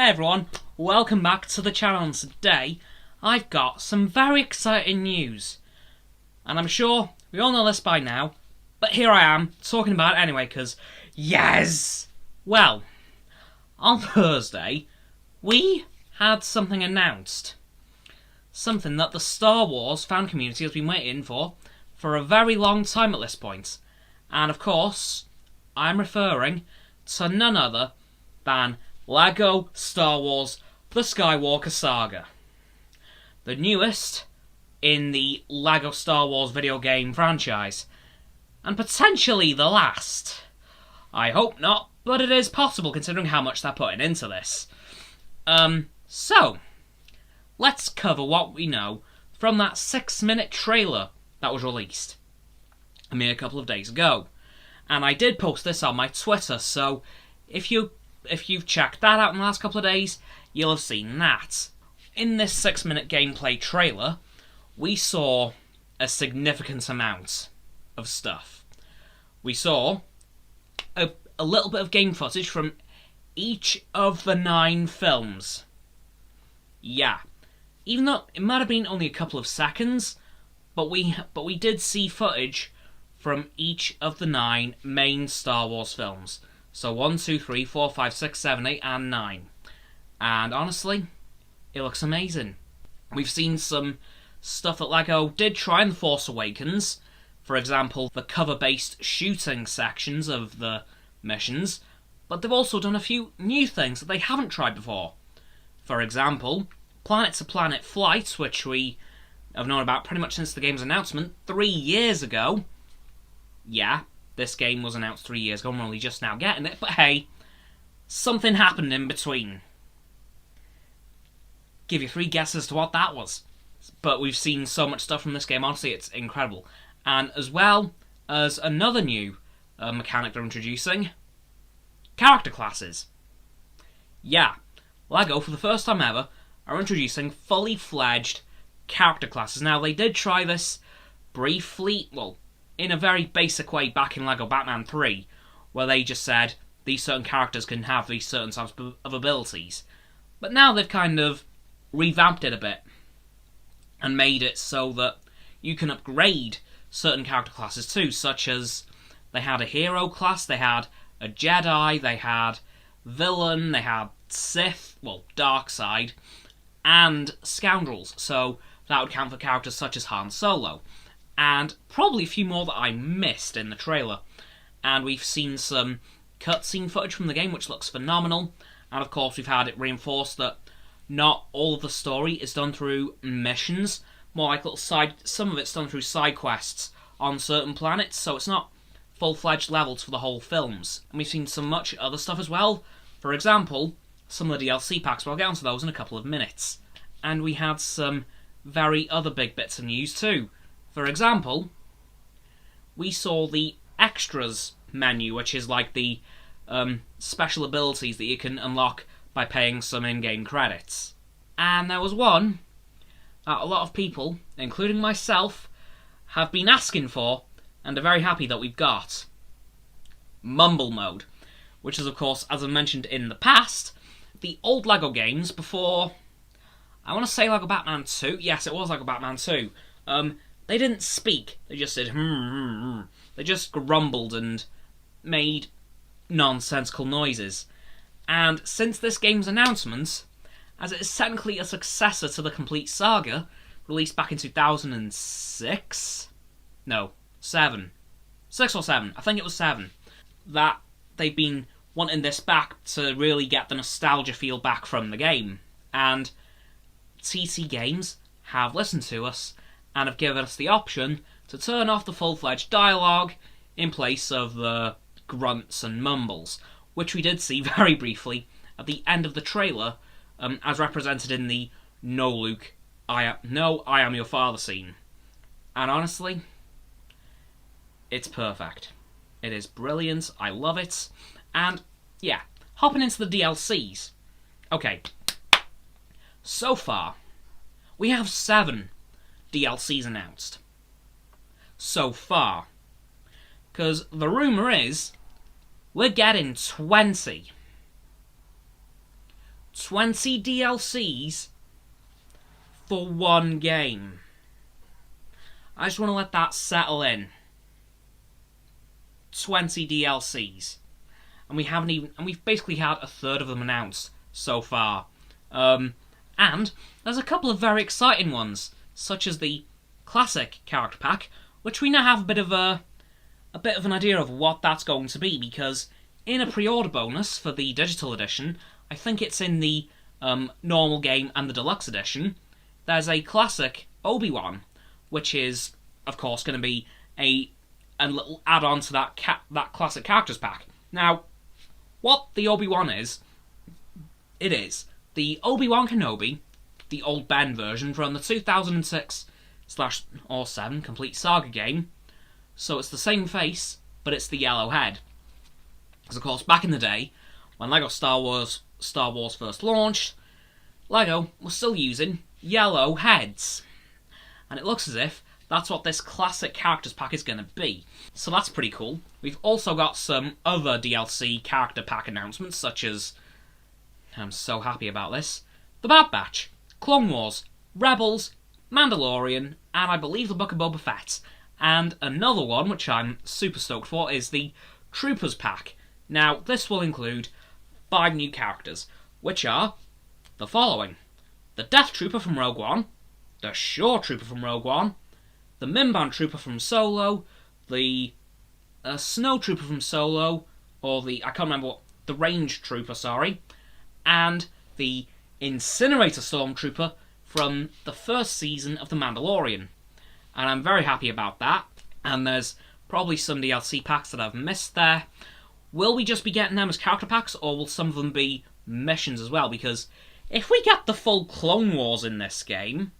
Hey everyone, welcome back to the channel, and today I've got some very exciting news. And I'm sure we all know this by now, but here I am, talking about it anyway, because yes! Well, on Thursday, we had something announced. Something that the Star Wars fan community has been waiting for a very long time at this point. And of course, I'm referring to none other than Lego Star Wars The Skywalker Saga. The newest in the Lego Star Wars video game franchise. And potentially the last. I hope not, but it is possible considering how much they're putting into this. So, let's cover what we know from that 6-minute trailer that was released a mere couple of days ago. And I did post this on my Twitter, so if you've checked that out in the last couple of days, you'll have seen that. In this 6-minute gameplay trailer, we saw a significant amount of stuff. We saw a little bit of game footage from each of the 9 films. Yeah, even though it might have been only a couple of seconds, but we did see footage from each of the 9 main Star Wars films. So 1, 2, 3, 4, 5, 6, 7, 8, and 9. And honestly, it looks amazing. We've seen some stuff that LEGO did try in The Force Awakens. For example, the cover-based shooting sections of the missions. But they've also done a few new things that they haven't tried before. For example, planet-to-planet flights, which we have known about pretty much since the game's announcement 3 years ago. Yeah, this game was announced 3 years ago, I'm only just now getting it, but hey, something happened in between. Give you 3 guesses to what that was. But we've seen so much stuff from this game, honestly, it's incredible. And as well as another new mechanic they're introducing, character classes. Yeah, LEGO, for the first time ever, are introducing fully fledged character classes. Now, they did try this briefly, well, in a very basic way back in LEGO Batman 3, where they just said these certain characters can have these certain types of abilities. But now they've kind of revamped it a bit and made it so that you can upgrade certain character classes too, such as they had a hero class, they had a Jedi, they had villain, they had Sith, well, dark side, and scoundrels. So that would count for characters such as Han Solo. And probably a few more that I missed in the trailer. And we've seen some cutscene footage from the game, which looks phenomenal. And of course, we've had it reinforced that not all of the story is done through missions. More like some of it's done through side quests on certain planets. So it's not full-fledged levels for the whole films. And we've seen some much other stuff as well. For example, some of the DLC packs, but I'll get onto those in a couple of minutes. And we had some very other big bits of news too. For example, we saw the extras menu, which is like the special abilities that you can unlock by paying some in-game credits. And there was one that a lot of people, including myself, have been asking for and are very happy that we've got. Mumble Mode, which is, of course, as I mentioned in the past, the old LEGO games before, I want to say LEGO Batman 2. Yes, it was LEGO Batman 2. They didn't speak, they just said They just grumbled and made nonsensical noises. And since this game's announcement, as it is technically a successor to the complete saga, released back in 2006? No, 7. 6 or 7, I think it was 7. That they've been wanting this back to really get the nostalgia feel back from the game. And ttgames have listened to us and have given us the option to turn off the full-fledged dialogue in place of the grunts and mumbles, which we did see very briefly at the end of the trailer, as represented in the "No, Luke, I am your father" scene. And honestly, it's perfect. It is brilliant, I love it, and yeah, hopping into the DLCs. Okay, so far, we have 7 DLCs announced. So far. Because the rumour is we're getting 20. 20 DLCs for one game. I just want to let that settle in. 20 DLCs. And we've basically had a third of them announced so far. And there's a couple of very exciting ones, such as the Classic Character Pack, which we now have a bit of an idea of what that's going to be, because in a pre-order bonus for the digital edition, I think it's in the normal game and the deluxe edition, there's a Classic Obi-Wan, which is, of course, going to be a little add-on to that Classic Characters Pack. Now, what the Obi-Wan is, it is the Obi-Wan Kenobi, the old Ben version from the 2006/07 Complete Saga game. So it's the same face, but it's the yellow head. Because, of course, back in the day, when LEGO Star Wars first launched, LEGO was still using yellow heads. And it looks as if that's what this Classic Characters Pack is going to be. So that's pretty cool. We've also got some other DLC Character Pack announcements, such as, I'm so happy about this, The Bad Batch, Clone Wars, Rebels, Mandalorian, and I believe the Book of Boba Fett. And another one, which I'm super stoked for, is the Troopers Pack. Now, this will include 5 new characters, which are the following: the Death Trooper from Rogue One, the Shore Trooper from Rogue One, the Mimban Trooper from Solo, the Snow Trooper from Solo, or the Range Trooper, sorry, and the Incinerator Stormtrooper from the first season of The Mandalorian. And I'm very happy about that. And there's probably some DLC packs that I've missed there. Will we just be getting them as character packs, or will some of them be missions as well? Because if we get the full Clone Wars in this game,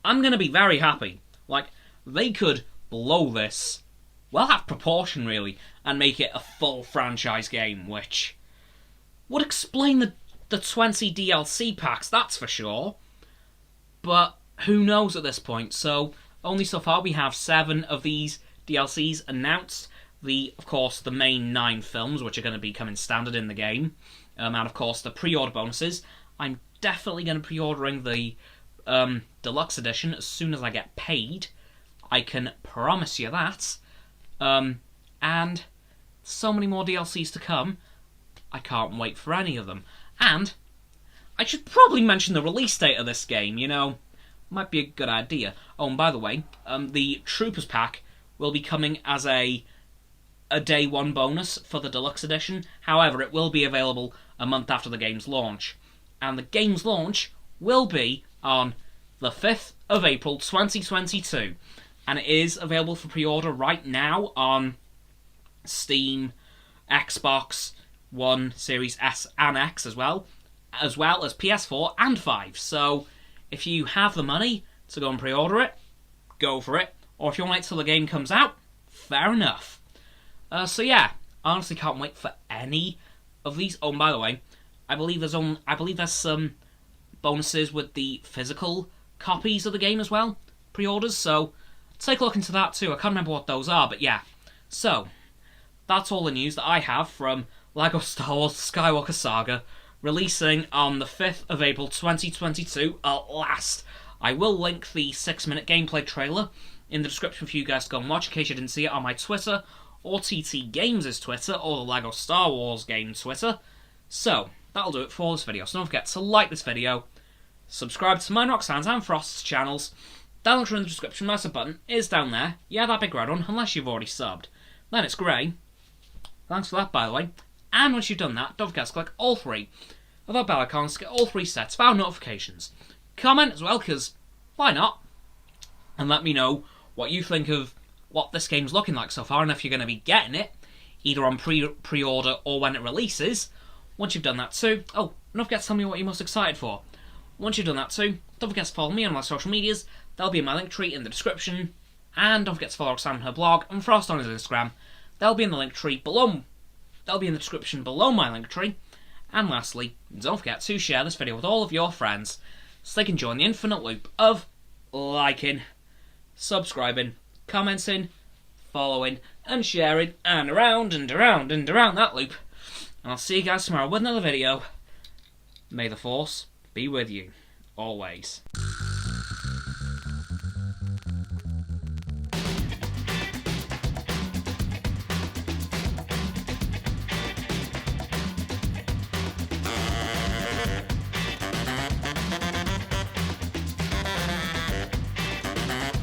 I'm going to be very happy. Like, they could blow this, well, out of proportion, really, and make it a full franchise game, which would explain the 20 DLC packs, that's for sure. But who knows at this point? So, only so far we have 7 of these DLCs announced. Of course, the main 9 films, which are going to be coming standard in the game. And, of course, the pre-order bonuses. I'm definitely going to be pre-ordering the deluxe edition as soon as I get paid. I can promise you that. And so many more DLCs to come. I can't wait for any of them. And I should probably mention the release date of this game, you know. Might be a good idea. Oh, and by the way, the Troopers Pack will be coming as a day 1 bonus for the deluxe edition. However, it will be available a month after the game's launch. And the game's launch will be on the 5th of April 2022. And it is available for pre-order right now on Steam, Xbox One, Series S and X as well as PS4 and 5. So if you have the money to go and pre-order it, go for it. Or if you want to wait till the game comes out, fair enough. So yeah, I honestly can't wait for any of these. Oh, and by the way, I believe there's some bonuses with the physical copies of the game as well, pre-orders. So take a look into that too. I can't remember what those are, but yeah. So that's all the news that I have from LEGO Star Wars Skywalker Saga, releasing on the 5th of April 2022 at last. I will link the 6-minute gameplay trailer in the description for you guys to go and watch in case you didn't see it on my Twitter, or ttgames' Twitter, or the LEGO Star Wars game Twitter. So, that'll do it for this video. So don't forget to like this video, subscribe to mine, Roxanne's and Frost's channels. That link in the description, my sub button is down there. Yeah, that big red one, unless you've already subbed. Then it's grey. Thanks for that, by the way. And once you've done that, don't forget to click all 3 of our bell icons to get all 3 sets of our notifications. Comment as well, because why not? And let me know what you think of what this game's looking like so far, and if you're going to be getting it, either on pre-order or when it releases. Once you've done that too, oh, don't forget to tell me what you're most excited for. Once you've done that too, don't forget to follow me on my social medias. They'll be in my link tree in the description. And don't forget to follow Roxanne on her blog and Frost on his Instagram. They'll be in the link tree below. They'll be in the description below my link tree. And lastly, don't forget to share this video with all of your friends so they can join the infinite loop of liking, subscribing, commenting, following, and sharing, and around and around and around that loop. And I'll see you guys tomorrow with another video. May the Force be with you, always.